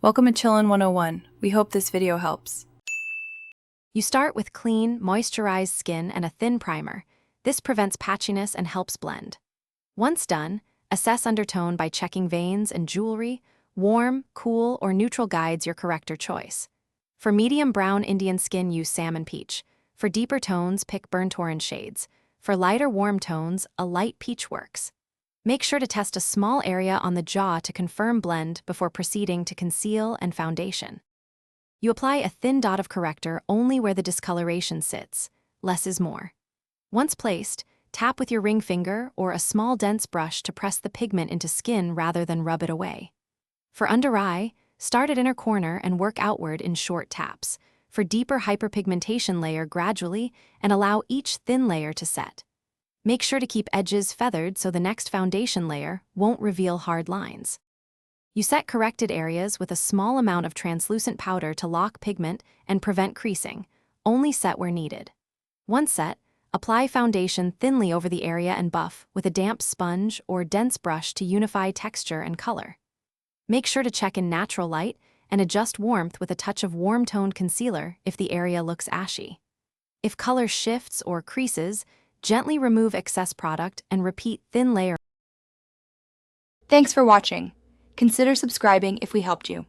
Welcome to Chillin' 101. We hope this video helps. You start with clean, moisturized skin and a thin primer. This prevents patchiness and helps blend. Once done, assess undertone by checking veins and jewelry. Warm, cool, or neutral guides your corrector choice. For medium brown Indian skin, use salmon peach. For deeper tones, pick burnt orange shades. For lighter warm tones, a light peach works. Make sure to test a small area on the jaw to confirm blend before proceeding to conceal and foundation. You apply a thin dot of corrector only where the discoloration sits. Less is more. Once placed, tap with your ring finger or a small dense brush to press the pigment into skin rather than rub it away. For under eye, start at inner corner and work outward in short taps. For deeper hyperpigmentation, layer gradually and allow each thin layer to set. Make sure to keep edges feathered so the next foundation layer won't reveal hard lines. You set corrected areas with a small amount of translucent powder to lock pigment and prevent creasing. Only set where needed. Once set, apply foundation thinly over the area and buff with a damp sponge or dense brush to unify texture and color. Make sure to check in natural light and adjust warmth with a touch of warm-toned concealer if the area looks ashy. If color shifts or creases, gently remove excess product and repeat thin layer. Thanks for watching. Consider subscribing if we helped you.